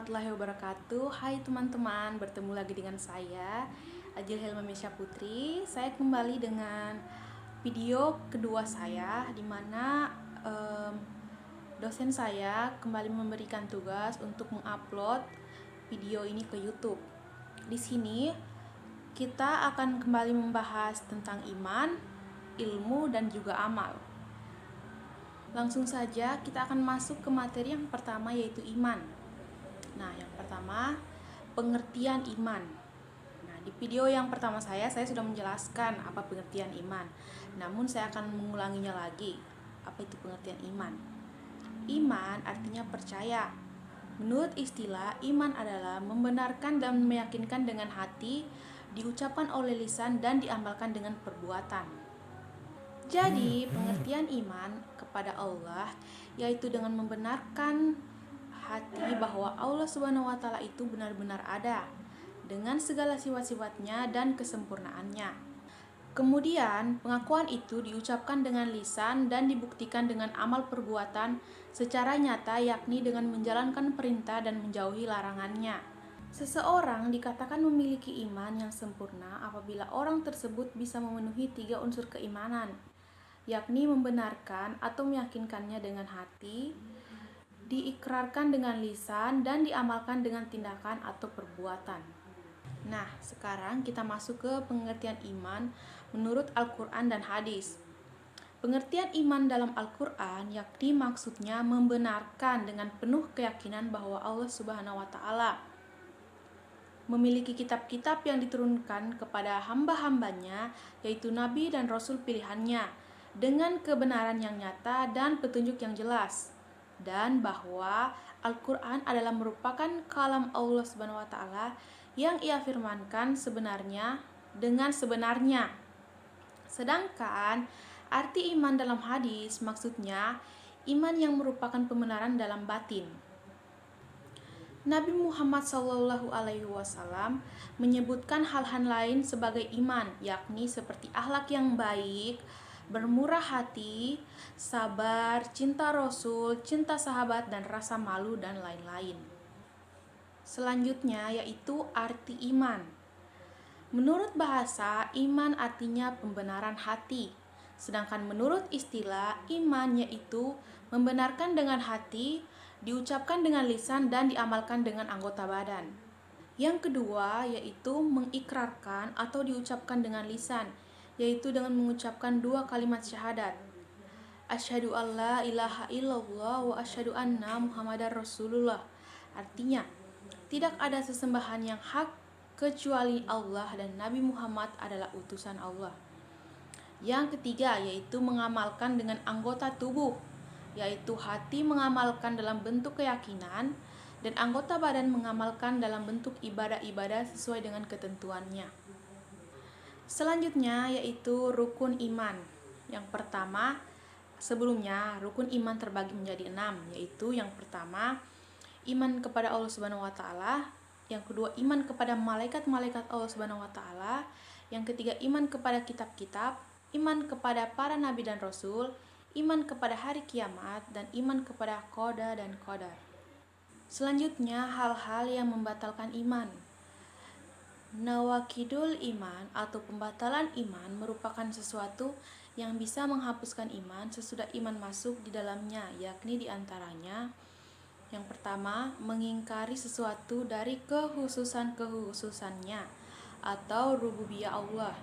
warahmatullahi wabarakatuh. Hai teman-teman, bertemu lagi dengan saya Ajil Helmamisya Putri. Saya kembali dengan video kedua saya di mana dosen saya kembali memberikan tugas untuk mengupload video ini ke YouTube. Di sini kita akan kembali membahas tentang iman, ilmu, dan juga amal. Langsung saja kita akan masuk ke materi yang pertama, yaitu iman. Nah, yang pertama, pengertian iman. Nah, di video yang pertama saya sudah menjelaskan apa pengertian iman. Namun saya akan mengulanginya lagi. Apa itu pengertian iman? Iman artinya percaya. Menurut istilah, iman adalah membenarkan dan meyakinkan dengan hati, diucapkan oleh lisan dan diamalkan dengan perbuatan. Jadi, pengertian iman kepada Allah yaitu dengan membenarkan hati bahwa Allah Subhanahu wa taala itu benar-benar ada dengan segala sifat-sifatnya dan kesempurnaannya. Kemudian, pengakuan itu diucapkan dengan lisan dan dibuktikan dengan amal perbuatan secara nyata, yakni dengan menjalankan perintah dan menjauhi larangannya. Seseorang dikatakan memiliki iman yang sempurna apabila orang tersebut bisa memenuhi 3 unsur keimanan, yakni membenarkan atau meyakinkannya dengan hati, diikrarkan dengan lisan, dan diamalkan dengan tindakan atau perbuatan. Nah, sekarang kita masuk ke pengertian iman menurut Al-Quran dan hadis. Pengertian iman dalam Al-Quran yakni maksudnya membenarkan dengan penuh keyakinan bahwa Allah Subhanahu wa taala memiliki kitab-kitab yang diturunkan kepada hamba-hambanya, yaitu nabi dan rasul pilihannya, dengan kebenaran yang nyata dan petunjuk yang jelas, dan bahwa Al-Quran adalah merupakan kalam Allah Subhanahu wa taala yang ia firmankan sebenarnya dengan sebenarnya. Sedangkan arti iman dalam hadis maksudnya iman yang merupakan pembenaran dalam batin. Nabi Muhammad SAW menyebutkan hal-hal lain sebagai iman, yakni seperti akhlak yang baik, bermurah hati, sabar, cinta Rasul, cinta sahabat, dan rasa malu, dan lain-lain. Selanjutnya yaitu arti iman. Menurut bahasa, iman artinya pembenaran hati. Sedangkan menurut istilah, iman yaitu membenarkan dengan hati, diucapkan dengan lisan, dan diamalkan dengan anggota badan. Yang kedua yaitu mengikrarkan atau diucapkan dengan lisan, yaitu dengan mengucapkan 2 kalimat syahadat. Asyhadu alla ilaha illallah wa asyhadu anna Muhammadar Rasulullah. Artinya, tidak ada sesembahan yang hak kecuali Allah dan Nabi Muhammad adalah utusan Allah. Yang ketiga yaitu mengamalkan dengan anggota tubuh, yaitu hati mengamalkan dalam bentuk keyakinan dan anggota badan mengamalkan dalam bentuk ibadah-ibadah sesuai dengan ketentuannya. Selanjutnya yaitu rukun iman. Yang pertama, sebelumnya rukun iman terbagi menjadi 6, yaitu yang pertama iman kepada Allah Subhanahu wa taala, yang kedua iman kepada malaikat-malaikat Allah Subhanahu wa taala, yang ketiga iman kepada kitab-kitab, iman kepada para nabi dan rasul, iman kepada hari kiamat, dan iman kepada qada dan qadar. Selanjutnya hal-hal yang membatalkan iman. Nawakidul iman atau pembatalan iman merupakan sesuatu yang bisa menghapuskan iman sesudah iman masuk di dalamnya, yakni diantaranya yang pertama, mengingkari sesuatu dari kekhususan-kekhususannya atau rububiyah Allah,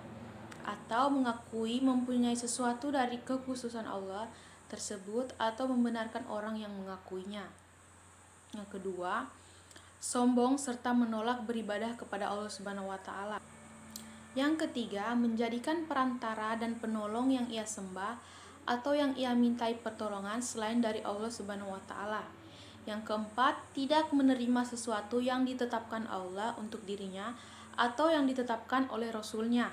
atau mengakui mempunyai sesuatu dari kekhususan Allah tersebut atau membenarkan orang yang mengakuinya. Yang kedua, sombong serta menolak beribadah kepada Allah Subhanahu wa taala. Yang ketiga, menjadikan perantara dan penolong yang ia sembah atau yang ia mintai pertolongan selain dari Allah Subhanahu wa taala. Yang keempat, tidak menerima sesuatu yang ditetapkan Allah untuk dirinya atau yang ditetapkan oleh Rasul-Nya.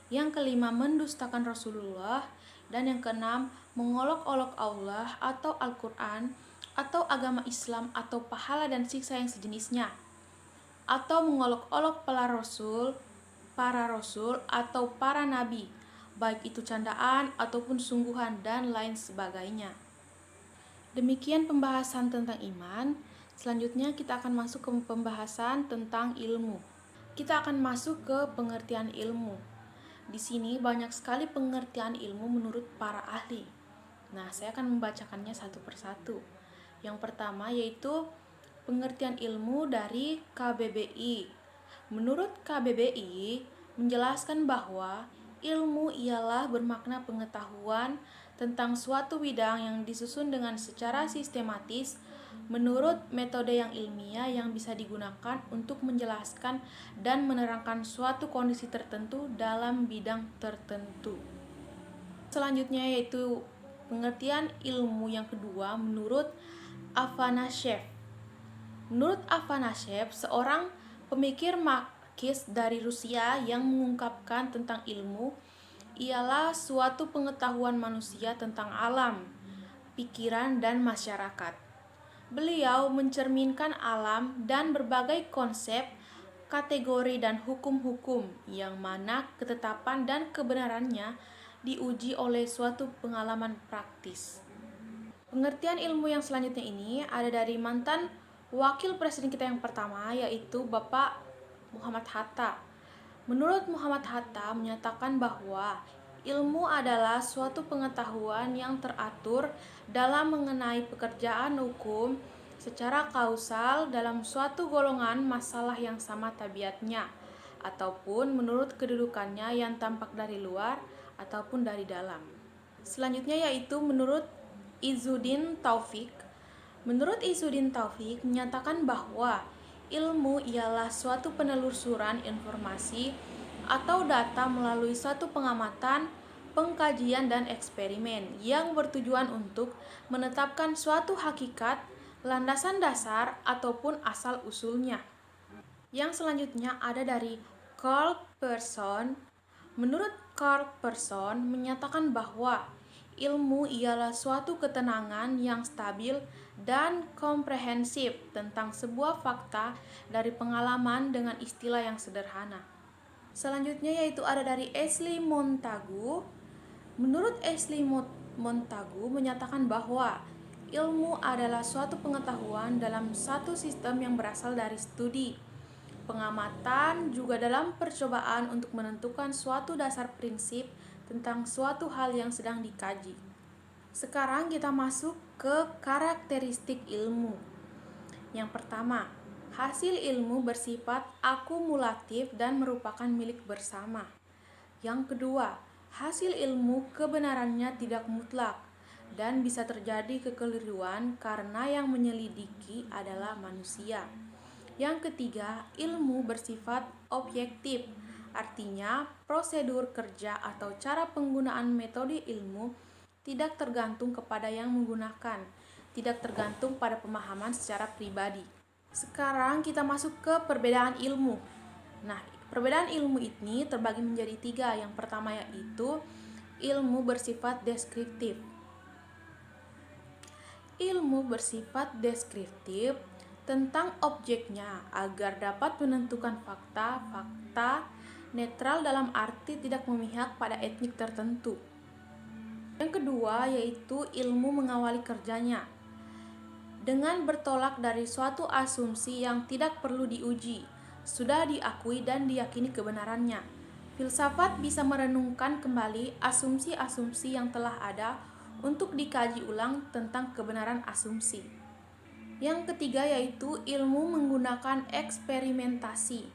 Yang kelima, mendustakan Rasulullah. Dan yang keenam, mengolok-olok Allah atau Al-Quran atau agama Islam atau pahala dan siksa yang sejenisnya, atau mengolok-olok para rasul atau para nabi, baik itu candaan ataupun sungguhan dan lain sebagainya. Demikian pembahasan tentang iman. Selanjutnya kita akan masuk ke pembahasan tentang ilmu. Kita akan masuk ke pengertian ilmu. Di sini banyak sekali pengertian ilmu menurut para ahli. Nah, saya akan membacakannya satu persatu. Yang pertama yaitu pengertian ilmu dari KBBI. Menurut KBBI, menjelaskan bahwa ilmu ialah bermakna pengetahuan tentang suatu bidang yang disusun dengan secara sistematis menurut metode yang ilmiah yang bisa digunakan untuk menjelaskan dan menerangkan suatu kondisi tertentu dalam bidang tertentu. Selanjutnya yaitu pengertian ilmu yang kedua menurut Afanasyev. Menurut Afanasyev, seorang pemikir Marxis dari Rusia yang mengungkapkan tentang ilmu ialah suatu pengetahuan manusia tentang alam, pikiran, dan masyarakat. Beliau mencerminkan alam dan berbagai konsep, kategori, dan hukum-hukum yang mana ketetapan dan kebenarannya diuji oleh suatu pengalaman praktis. Pengertian ilmu yang selanjutnya ini ada dari mantan wakil presiden kita yang pertama, yaitu Bapak Muhammad Hatta. Menurut Muhammad Hatta menyatakan bahwa ilmu adalah suatu pengetahuan yang teratur dalam mengenai pekerjaan hukum secara kausal dalam suatu golongan masalah yang sama tabiatnya, ataupun menurut kedudukannya yang tampak dari luar ataupun dari dalam. Selanjutnya yaitu menurut Izzuddin Taufik. Menurut Izzuddin Taufik menyatakan bahwa ilmu ialah suatu penelusuran informasi atau data melalui suatu pengamatan, pengkajian, dan eksperimen yang bertujuan untuk menetapkan suatu hakikat, landasan dasar, ataupun asal-usulnya. Yang selanjutnya ada dari Karl Persson. Menurut Karl Persson menyatakan bahwa ilmu ialah suatu ketenangan yang stabil dan komprehensif tentang sebuah fakta dari pengalaman dengan istilah yang sederhana. Selanjutnya yaitu ada dari Ashley Montagu. Menurut Ashley Montagu menyatakan bahwa ilmu adalah suatu pengetahuan dalam satu sistem yang berasal dari studi, pengamatan, juga dalam percobaan untuk menentukan suatu dasar prinsip tentang suatu hal yang sedang dikaji. Sekarang kita masuk ke karakteristik ilmu. Yang pertama, hasil ilmu bersifat akumulatif dan merupakan milik bersama. Yang kedua, hasil ilmu kebenarannya tidak mutlak dan bisa terjadi kekeliruan karena yang menyelidiki adalah manusia. Yang ketiga, ilmu bersifat objektif, artinya prosedur kerja atau cara penggunaan metode ilmu tidak tergantung kepada yang menggunakan, tidak tergantung pada pemahaman secara pribadi. Sekarang kita masuk ke perbedaan ilmu. Nah, perbedaan ilmu ini terbagi menjadi 3. Yang pertama yaitu ilmu bersifat deskriptif. Ilmu bersifat deskriptif tentang objeknya agar dapat menentukan fakta netral dalam arti tidak memihak pada etnik tertentu. Yang kedua yaitu ilmu mengawali kerjanya dengan bertolak dari suatu asumsi yang tidak perlu diuji, sudah diakui dan diyakini kebenarannya. Filsafat bisa merenungkan kembali asumsi-asumsi yang telah ada untuk dikaji ulang tentang kebenaran asumsi. Yang ketiga yaitu ilmu menggunakan eksperimentasi,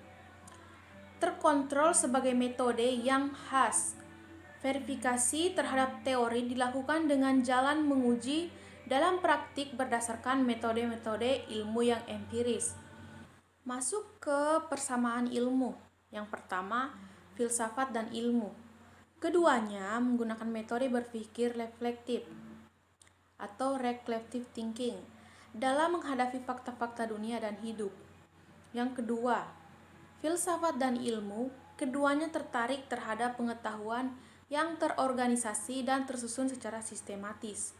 terkontrol sebagai metode yang khas. Verifikasi terhadap teori dilakukan dengan jalan menguji dalam praktik berdasarkan metode-metode ilmu yang empiris. Masuk ke persamaan ilmu. Yang pertama, filsafat dan ilmu. Keduanya menggunakan metode berpikir reflektif atau reflective thinking dalam menghadapi fakta-fakta dunia dan hidup. Yang kedua, filsafat dan ilmu, keduanya tertarik terhadap pengetahuan yang terorganisasi dan tersusun secara sistematis.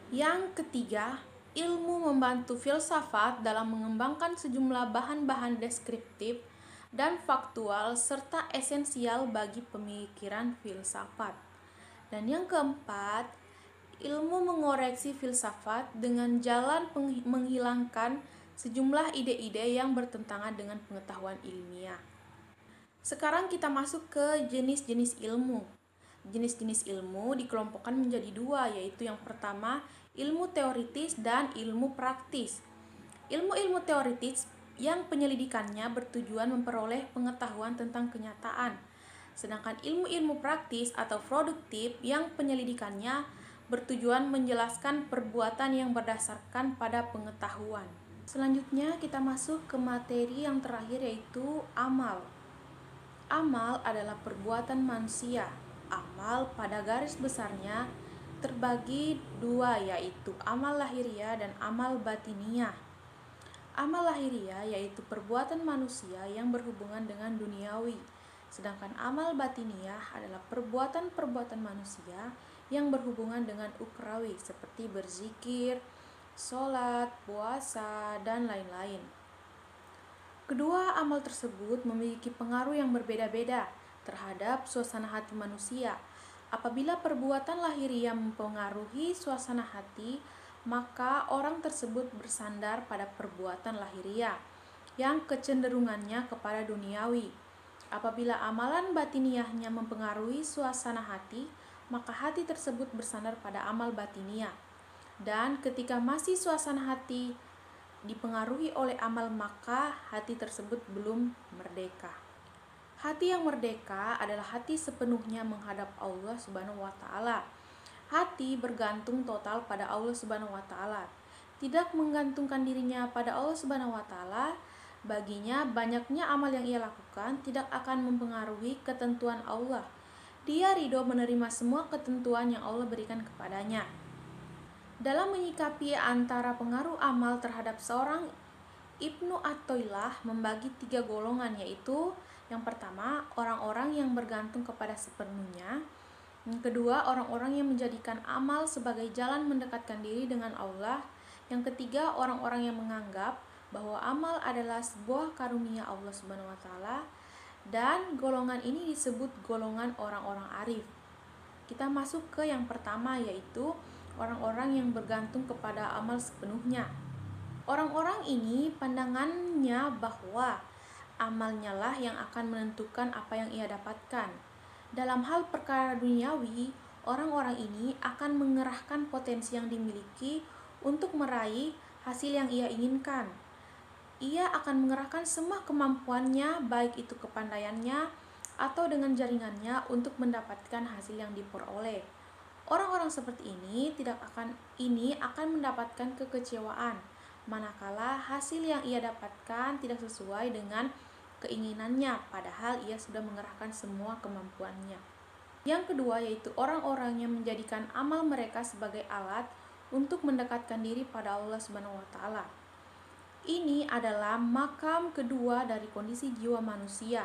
Yang ketiga, ilmu membantu filsafat dalam mengembangkan sejumlah bahan-bahan deskriptif dan faktual serta esensial bagi pemikiran filsafat. Dan yang keempat, Ilmu mengoreksi filsafat dengan jalan menghilangkan sejumlah ide-ide yang bertentangan dengan pengetahuan ilmiah. Sekarang kita masuk ke jenis-jenis ilmu. Jenis-jenis ilmu dikelompokkan menjadi dua, yaitu yang pertama ilmu teoritis dan ilmu praktis. Ilmu-ilmu teoritis yang penyelidikannya bertujuan memperoleh pengetahuan tentang kenyataan. Sedangkan ilmu-ilmu praktis atau produktif yang penyelidikannya bertujuan menjelaskan perbuatan yang berdasarkan pada pengetahuan. Selanjutnya kita masuk ke materi yang terakhir, yaitu amal. Amal adalah perbuatan manusia. Amal pada garis besarnya terbagi dua, yaitu amal lahiriah dan amal batiniah. Amal lahiriah yaitu perbuatan manusia yang berhubungan dengan duniawi, sedangkan amal batiniah adalah perbuatan-perbuatan manusia yang berhubungan dengan ukrawi seperti berzikir, sholat, puasa, dan lain-lain. Kedua amal tersebut memiliki pengaruh yang berbeda-beda terhadap suasana hati manusia. Apabila perbuatan lahiriah mempengaruhi suasana hati, maka orang tersebut bersandar pada perbuatan lahiriah yang kecenderungannya kepada duniawi. Apabila amalan batiniahnya mempengaruhi suasana hati, maka hati tersebut bersandar pada amal batiniah. Dan ketika masih suasana hati dipengaruhi oleh amal, maka hati tersebut belum merdeka. Hati yang merdeka adalah hati sepenuhnya menghadap Allah Subhanahu wa taala. Hati bergantung total pada Allah Subhanahu wa taala. Tidak menggantungkan dirinya pada Allah Subhanahu wa taala, baginya banyaknya amal yang ia lakukan tidak akan mempengaruhi ketentuan Allah. Dia ridho menerima semua ketentuan yang Allah berikan kepadanya. Dalam menyikapi antara pengaruh amal terhadap seorang, Ibnu Athaillah membagi 3 golongan, yaitu yang pertama orang-orang yang bergantung kepada sepenuhnya, yang kedua orang-orang yang menjadikan amal sebagai jalan mendekatkan diri dengan Allah, yang ketiga orang-orang yang menganggap bahwa amal adalah sebuah karunia Allah Subhanahu wa taala, dan golongan ini disebut golongan orang-orang arif. Kita masuk ke yang pertama, yaitu orang-orang yang bergantung kepada amal sepenuhnya. Orang-orang ini pandangannya bahwa amalnya lah yang akan menentukan apa yang ia dapatkan. Dalam hal perkara duniawi, orang-orang ini akan mengerahkan potensi yang dimiliki untuk meraih hasil yang ia inginkan. Ia akan mengerahkan semua kemampuannya, baik itu kepandaiannya atau dengan jaringannya, untuk mendapatkan hasil yang diperoleh. Orang-orang seperti ini akan mendapatkan kekecewaan manakala hasil yang ia dapatkan tidak sesuai dengan keinginannya, padahal ia sudah mengerahkan semua kemampuannya. Yang kedua yaitu orang-orang yang menjadikan amal mereka sebagai alat untuk mendekatkan diri pada Allah Subhanahu wa taala. Ini adalah makam kedua dari kondisi jiwa manusia.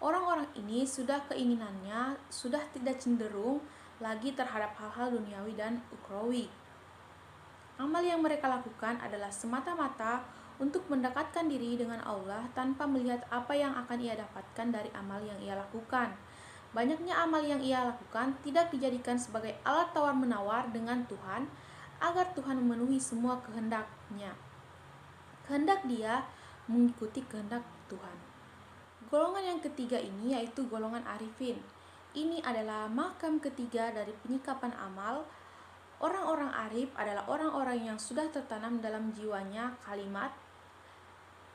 Orang-orang ini keinginannya sudah tidak cenderung lagi terhadap hal-hal duniawi dan ukhrawi. Amal yang mereka lakukan adalah semata-mata untuk mendekatkan diri dengan Allah tanpa melihat apa yang akan ia dapatkan dari amal yang ia lakukan. Banyaknya amal yang ia lakukan tidak dijadikan sebagai alat tawar-menawar dengan Tuhan agar Tuhan memenuhi semua kehendaknya. Kehendak dia mengikuti kehendak Tuhan. Golongan yang ketiga ini yaitu golongan arifin. Ini adalah makam ketiga dari penyikapan amal. Orang-orang arif adalah orang-orang yang sudah tertanam dalam jiwanya kalimat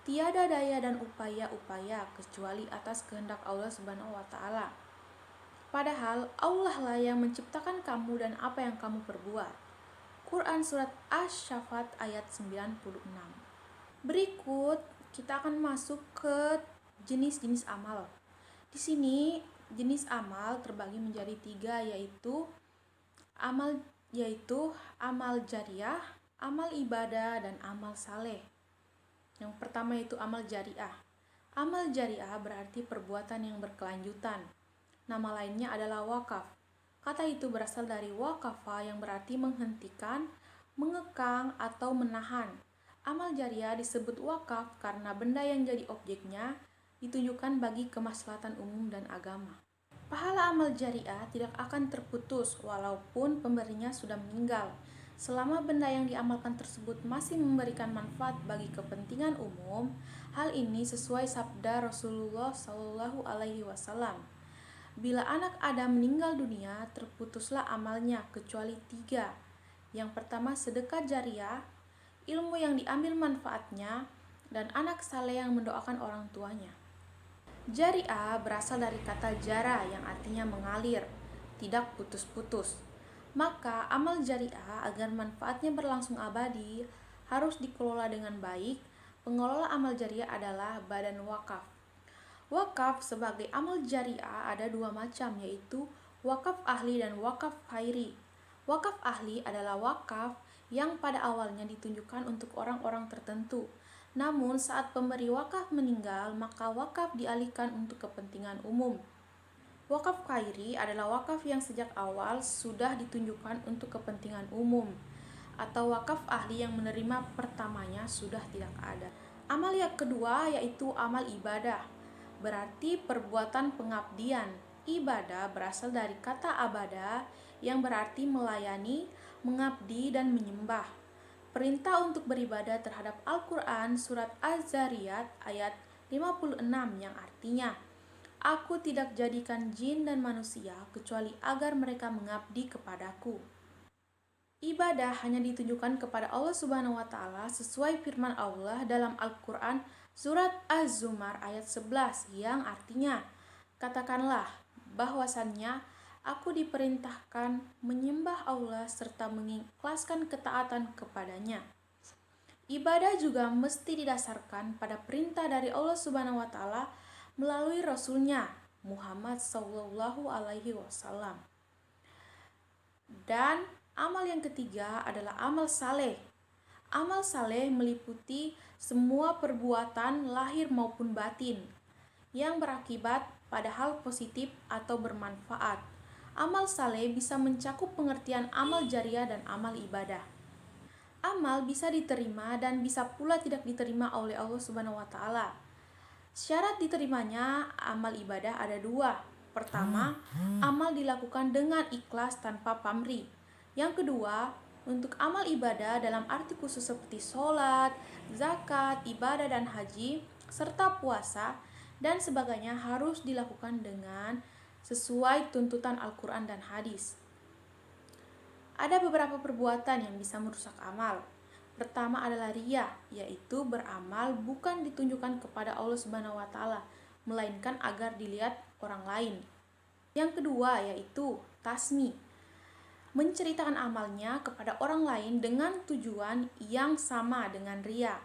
tiada daya dan upaya-upaya kecuali atas kehendak Allah Subhanahu wa taala. Padahal Allah lah yang menciptakan kamu dan apa yang kamu perbuat. Quran surat Asy-Syaffat ayat 96. Berikut kita akan masuk ke jenis-jenis amal. Di sini jenis amal terbagi menjadi 3, yaitu amal jariah, amal ibadah, dan amal saleh. Yang pertama yaitu amal jariah. Amal jariah berarti perbuatan yang berkelanjutan. Nama lainnya adalah wakaf. Kata itu berasal dari waqafa yang berarti menghentikan, mengekang, atau menahan. Amal jariah disebut wakaf karena benda yang jadi objeknya ditujukan bagi kemaslahatan umum dan agama. Pahala amal jariah tidak akan terputus walaupun pemberinya sudah meninggal. Selama benda yang diamalkan tersebut masih memberikan manfaat bagi kepentingan umum, hal ini sesuai sabda Rasulullah Shallallahu Alaihi Wasallam. Bila anak Adam meninggal dunia, terputuslah amalnya kecuali 3. Yang pertama sedekah jariah, ilmu yang diambil manfaatnya, dan anak saleh yang mendoakan orang tuanya. Jariah berasal dari kata jara yang artinya mengalir, tidak putus-putus. Maka amal jariah agar manfaatnya berlangsung abadi harus dikelola dengan baik. Pengelola amal jariah adalah badan wakaf. Wakaf sebagai amal jariah ada 2 macam, yaitu wakaf ahli dan wakaf khairi. Wakaf ahli adalah wakaf yang pada awalnya ditunjukkan untuk orang-orang tertentu. Namun saat pemberi wakaf meninggal, maka wakaf dialihkan untuk kepentingan umum. Wakaf khairi adalah wakaf yang sejak awal sudah ditunjukkan untuk kepentingan umum, atau wakaf ahli yang menerima pertamanya sudah tidak ada. Amal yang kedua yaitu amal ibadah, berarti perbuatan pengabdian. Ibadah berasal dari kata abada yang berarti melayani, mengabdi, dan menyembah. Perintah untuk beribadah terhadap Al-Quran surat Az-Zariyat ayat 56 yang artinya, Aku tidak jadikan jin dan manusia kecuali agar mereka mengabdi kepadaku. Ibadah hanya ditujukan kepada Allah Subhanahu wa Ta'ala sesuai firman Allah dalam Al-Quran surat Az-Zumar ayat 11 yang artinya, Katakanlah bahwasannya Aku diperintahkan menyembah Allah serta mengikhlaskan ketaatan kepadanya. Ibadah juga mesti didasarkan pada perintah dari Allah Subhanahu wa Ta'ala melalui Rasul-Nya Muhammad Sallallahu Alaihi Wasallam. Dan amal yang ketiga adalah amal saleh. Amal saleh meliputi semua perbuatan lahir maupun batin yang berakibat pada hal positif atau bermanfaat. Amal saleh bisa mencakup pengertian amal jariah dan amal ibadah. Amal bisa diterima dan bisa pula tidak diterima oleh Allah Subhanahu wa Ta'ala. Syarat diterimanya amal ibadah ada 2. Pertama, amal dilakukan dengan ikhlas tanpa pamrih. Yang kedua, untuk amal ibadah dalam arti khusus seperti sholat, zakat, ibadah dan haji, serta puasa dan sebagainya harus dilakukan dengan sesuai tuntutan Al-Quran dan hadis. Ada beberapa perbuatan yang bisa merusak amal. Pertama adalah riya, yaitu beramal bukan ditunjukkan kepada Allah Subhanahu wa Ta'ala, melainkan agar dilihat orang lain. Yang kedua yaitu tasmi, menceritakan amalnya kepada orang lain dengan tujuan yang sama dengan riya.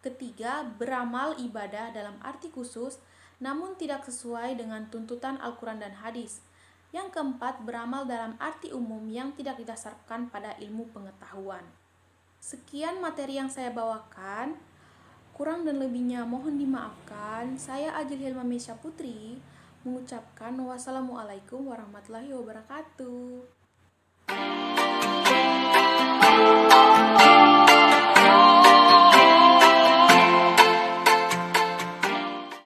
Ketiga, beramal ibadah dalam arti khusus namun tidak sesuai dengan tuntutan Al-Quran dan hadis. Yang keempat, beramal dalam arti umum yang tidak didasarkan pada ilmu pengetahuan. Sekian materi yang saya bawakan. Kurang dan lebihnya mohon dimaafkan. Saya Ajil Hilma Mesya Putri mengucapkan wassalamualaikum warahmatullahi wabarakatuh.